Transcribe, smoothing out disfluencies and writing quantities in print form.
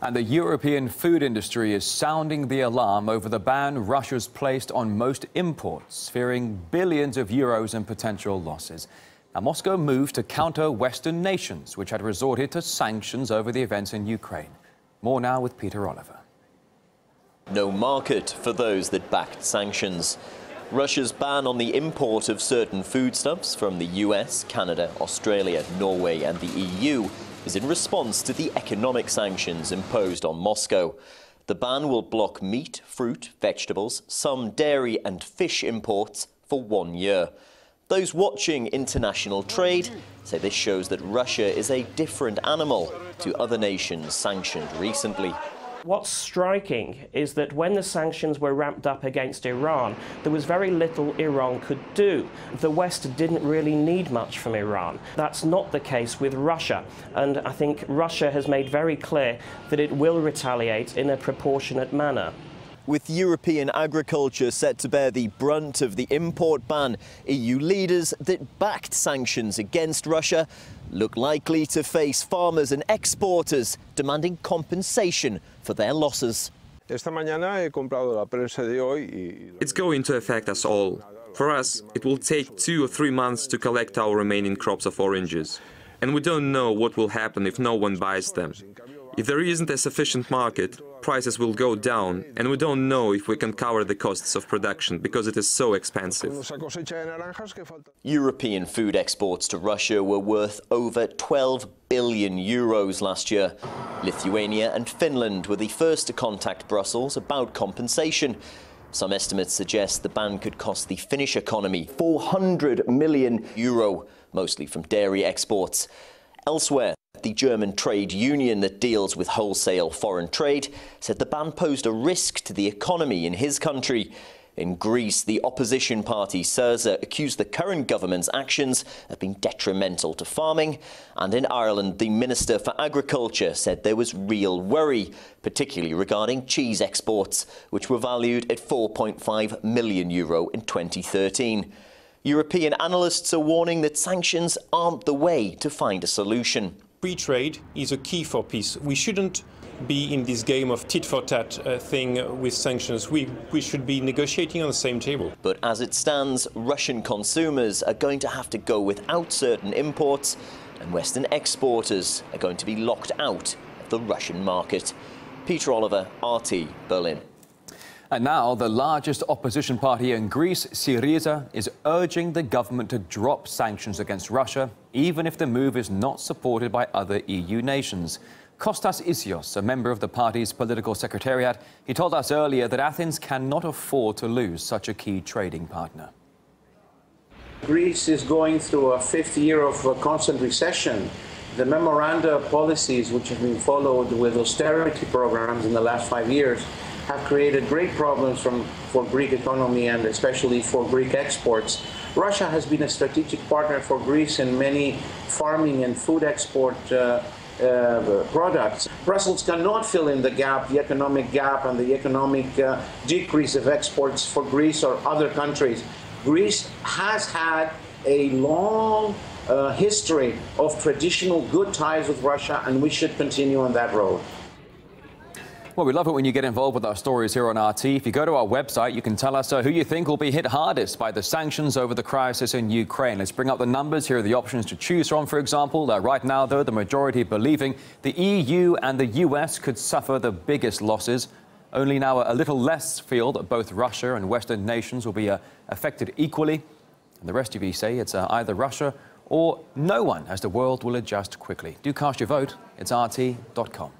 And the European food industry is sounding the alarm over the ban Russia's placed on most imports, fearing billions of euros in potential losses. Now, Moscow moved to counter Western nations, which had resorted to sanctions over the events in Ukraine. More now with Peter Oliver. No market for those that backed sanctions. Russia's ban on the import of certain foodstuffs from the US, Canada, Australia, Norway and the EU is in response to the economic sanctions imposed on Moscow. The ban will block meat, fruit, vegetables, some dairy and fish imports for 1 year. Those watching international trade say this shows that Russia is a different animal to other nations sanctioned recently. What's striking is that when the sanctions were ramped up against Iran, there was very little Iran could do. The West didn't really need much from Iran. That's not the case with Russia, and I think Russia has made very clear that it will retaliate in a proportionate manner. With European agriculture set to bear the brunt of the import ban, EU leaders that backed sanctions against Russia look likely to face farmers and exporters demanding compensation for their losses. It's going to affect us all. For us, it will take 2 or 3 months to collect our remaining crops of oranges. And we don't know what will happen if no one buys them. If there isn't a sufficient market, prices will go down, and we don't know if we can cover the costs of production because it is so expensive. European food exports to Russia were worth over 12 billion euros last year. Lithuania and Finland were the first to contact Brussels about compensation. Some estimates suggest the ban could cost the Finnish economy 400 million euro, mostly from dairy exports. Elsewhere, the German trade union that deals with wholesale foreign trade said the ban posed a risk to the economy in his country. In Greece, the opposition party Syriza accused the current government's actions of being detrimental to farming. And in Ireland, the Minister for Agriculture said there was real worry, particularly regarding cheese exports, which were valued at 4.5 million euro in 2013. European analysts are warning that sanctions aren't the way to find a solution. Free trade is a key for peace. We shouldn't be in this game of tit-for-tat thing with sanctions. We should be negotiating on the same table. But as it stands, Russian consumers are going to have to go without certain imports, and Western exporters are going to be locked out of the Russian market. Peter Oliver, RT, Berlin. And now, the largest opposition party in Greece, Syriza, is urging the government to drop sanctions against Russia, even if the move is not supported by other EU nations. Kostas Isios, a member of the party's political secretariat, he told us earlier that Athens cannot afford to lose such a key trading partner. Greece is going through a 5th year of constant recession. The memoranda policies which have been followed with austerity programs in the last 5 years have created great problems for Greek economy and especially for Greek exports. Russia has been a strategic partner for Greece in many farming and food export products. Brussels cannot fill in the gap, the economic gap and the economic decrease of exports for Greece or other countries. Greece has had a long history of traditional good ties with Russia, and we should continue on that road. Well, we love it when you get involved with our stories here on RT. If you go to our website, you can tell us who you think will be hit hardest by the sanctions over the crisis in Ukraine. Let's bring up the numbers. Here are the options to choose from, for example. Right now, though, the majority believing the EU and the US could suffer the biggest losses. Only now a little less feel that both Russia and Western nations will be affected equally. And the rest of you say it's either Russia or no one, as the world will adjust quickly. Do cast your vote. It's RT.com.